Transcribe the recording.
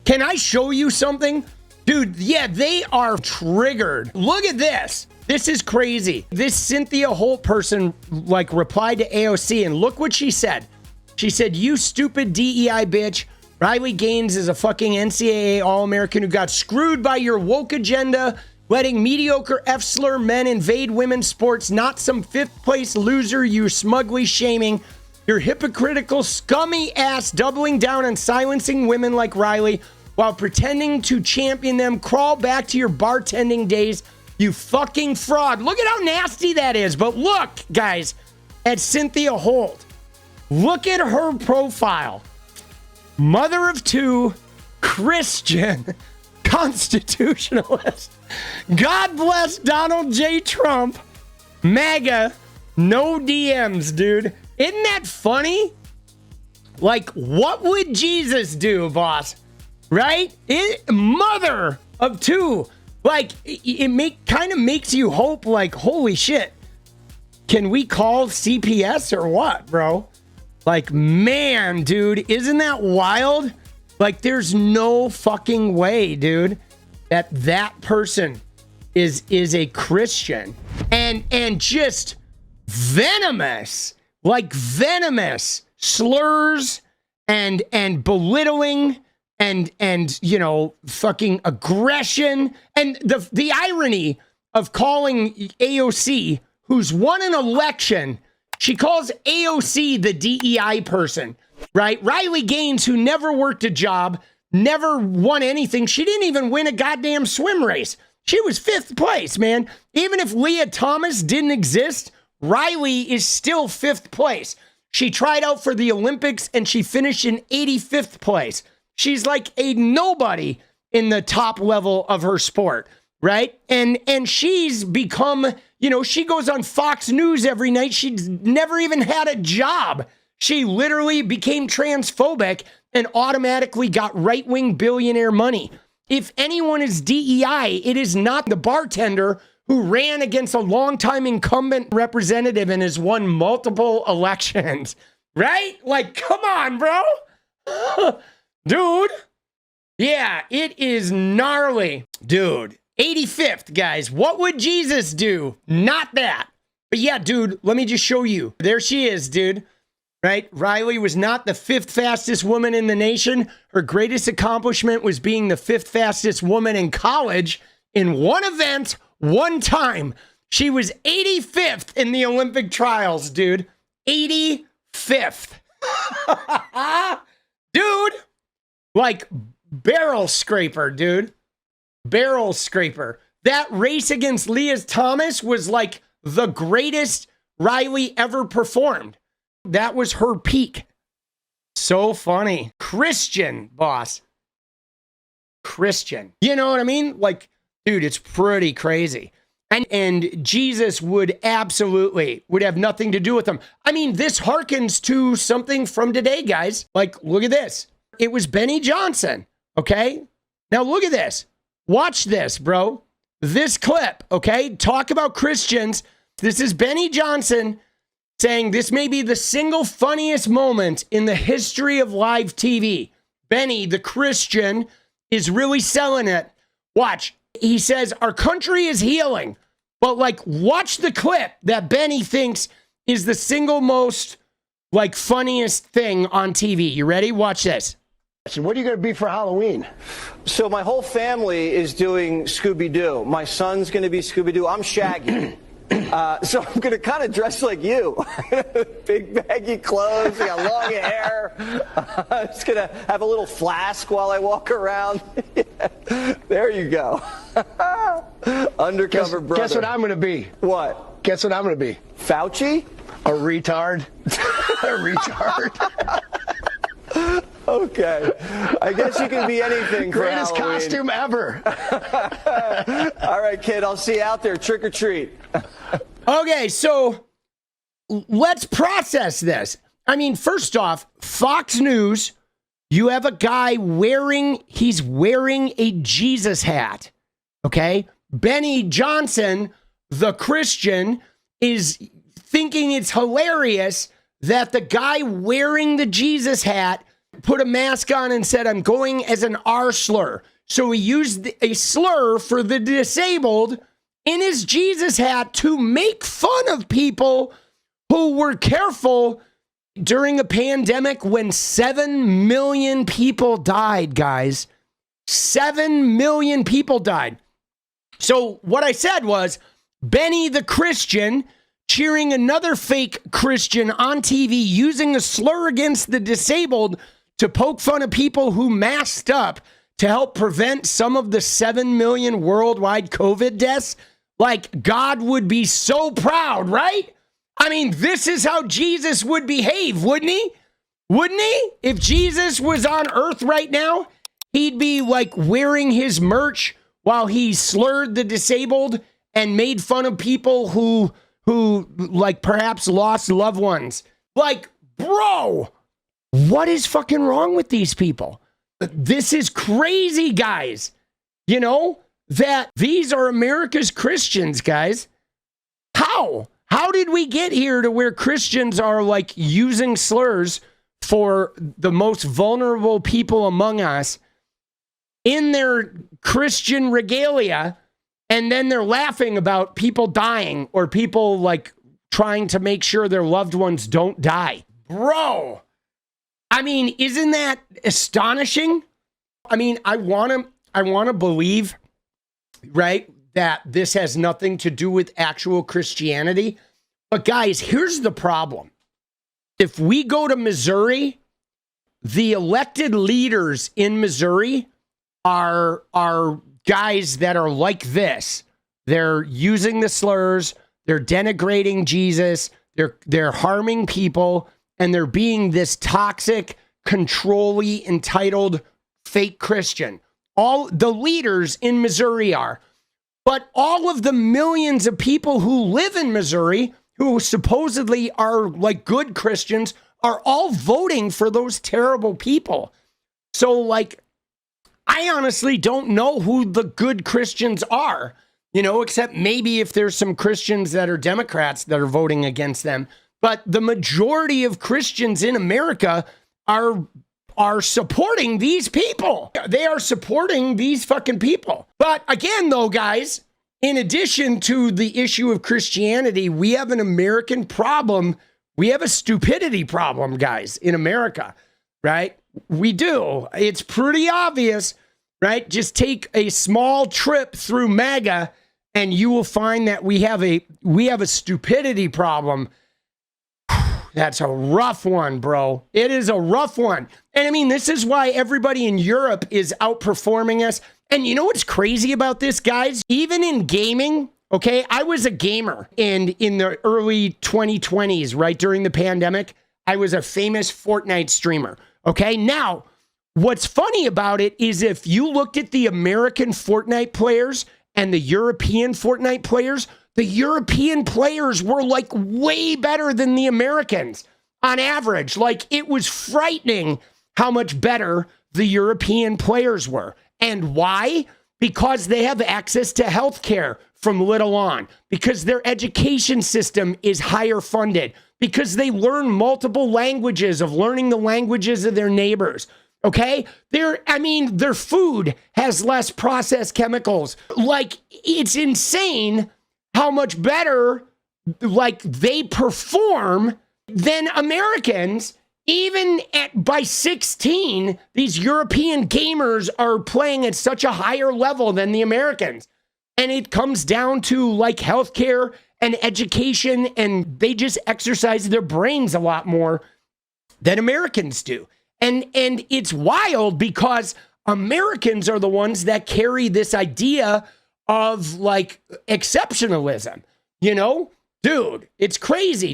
Can I show you something? Dude, yeah, they are triggered. Look at this. This is crazy. This Cynthia Holt person like replied to AOC and look what she said. She said, you stupid DEI bitch. Riley Gaines is a fucking NCAA All-American who got screwed by your woke agenda, letting mediocre F-slur men invade women's sports, not some fifth place loser you smugly shaming. Your hypocritical, scummy ass doubling down on silencing women like Riley while pretending to champion them. Crawl back to your bartending days, you fucking fraud. Look at how nasty that is. But look, guys, at Cynthia Holt. Look at her profile. Mother of two, Christian, constitutionalist. God bless Donald J. Trump. MAGA, no DMs, dude. Isn't that funny? Like, what would Jesus do, boss? Right? Mother of two. Like, it kind of makes you hope, like, holy shit. Can we call CPS or what, bro? Like, man, dude, isn't that wild? Like, there's no fucking way, dude, that person is a Christian and just venomous, like venomous slurs and belittling and you know, fucking aggression. And the irony of calling AOC, who's won an election, she calls AOC the DEI person, right? Riley Gaines, who never worked a job, never won anything. She didn't even win a goddamn swim race. She was 5th place, man. Even if Leah Thomas didn't exist, Riley is still 5th place. She tried out for the Olympics and she finished in 85th place. She's like a nobody in the top level of her sport, right? And she's become, you know, she goes on Fox News every night. She's never even had a job. She literally became transphobic and automatically got right-wing billionaire money. If anyone is DEI, it is not the bartender who ran against a longtime incumbent representative and has won multiple elections, right? Like, come on, bro. Dude. Yeah, it is gnarly. Dude, 85th, guys. What would Jesus do? Not that. But yeah, dude, let me just show you. There she is, dude. Right? Riley was not the 5th fastest woman in the nation. Her greatest accomplishment was being the 5th fastest woman in college in one event, one time. She was 85th in the Olympic trials, dude. 85th. Dude. Like, barrel scraper, dude. Barrel scraper. That race against Leah Thomas was like the greatest Riley ever performed. That was her peak. So funny. Christian, boss. Christian. You know what I mean? Like, dude, it's pretty crazy. And Jesus would have nothing to do with them. I mean, this harkens to something from today, guys. Like, look at this. It was Benny Johnson, okay? Now look at this. Watch this, bro. This clip, okay? Talk about Christians. This is Benny Johnson saying this may be the single funniest moment in the history of live TV. Benny, the Christian, is really selling it. Watch. He says, our country is healing. But, like, watch the clip that Benny thinks is the single most, like, funniest thing on TV. You ready? Watch this. What are you going to be for Halloween? So my whole family is doing Scooby-Doo. My son's going to be Scooby-Doo. I'm Shaggy. So I'm going to kind of dress like you. Big baggy clothes, I got long hair. I'm just going to have a little flask while I walk around. Yeah. There you go. Undercover brother. Guess what I'm going to be? What? Guess what I'm going to be? Fauci? A retard. A retard. Okay. I guess you can be anything for Greatest Halloween. costume ever. All right, kid. I'll see you out there. Trick or treat. Okay, so let's process this. I mean, first off, Fox News, you have a guy he's wearing a Jesus hat. Okay? Benny Johnson, the Christian, is thinking it's hilarious that the guy wearing the Jesus hat put a mask on and said, I'm going as an R slur. So he used a slur for the disabled in his Jesus hat to make fun of people who were careful during a pandemic when 7 million people died, guys. 7 million people died. So what I said was, Benny the Christian cheering another fake Christian on TV using a slur against the disabled to poke fun of people who masked up to help prevent some of the 7 million worldwide COVID deaths. Like, God would be so proud, right? I mean, this is how Jesus would behave, wouldn't he? Wouldn't he? If Jesus was on earth right now, he'd be like wearing his merch while he slurred the disabled and made fun of people who like perhaps lost loved ones. Like, bro, what is fucking wrong with these people? This is crazy, guys. You know, that these are America's Christians, guys. How? How did we get here to where Christians are like using slurs for the most vulnerable people among us in their Christian regalia, and then they're laughing about people dying or people like trying to make sure their loved ones don't die? Bro, I mean, isn't that astonishing? I mean, I want to believe, right, that this has nothing to do with actual Christianity. But guys, here's the problem. If we go to Missouri, the elected leaders in Missouri are guys that are like this. They're using the slurs, they're denigrating Jesus, they're harming people, and they're being this toxic, controlly, entitled, fake Christian. All the leaders in Missouri are. But all of the millions of people who live in Missouri, who supposedly are like good Christians, are all voting for those terrible people. So, like, I honestly don't know who the good Christians are, you know, except maybe if there's some Christians that are Democrats that are voting against them. But the majority of Christians in America are supporting these people. They are supporting these fucking people. But again, though, guys, in addition to the issue of Christianity, we have an American problem. We have a stupidity problem, guys, in America, right? We do. It's pretty obvious, right? Just take a small trip through MAGA and you will find that we have a stupidity problem. That's a rough one, bro. It is a rough one. And I mean, this is why everybody in Europe is outperforming us. And you know what's crazy about this, guys? Even in gaming, okay, I was a gamer in the early 2020s, right? During the pandemic, I was a famous Fortnite streamer, okay? Now, what's funny about it is if you looked at the American Fortnite players and the European Fortnite players, the European players were like way better than the Americans on average. Like, it was frightening how much better the European players were. And why? Because they have access to healthcare from little on, because their education system is higher funded, because they learn multiple languages of learning the languages of their neighbors. Okay? Their food has less processed chemicals. Like, it's insane how much better, like, they perform than Americans. Even by 16, these European gamers are playing at such a higher level than the Americans. And it comes down to like healthcare and education, and they just exercise their brains a lot more than Americans do. And it's wild because Americans are the ones that carry this idea of like exceptionalism, you know? Dude, it's crazy.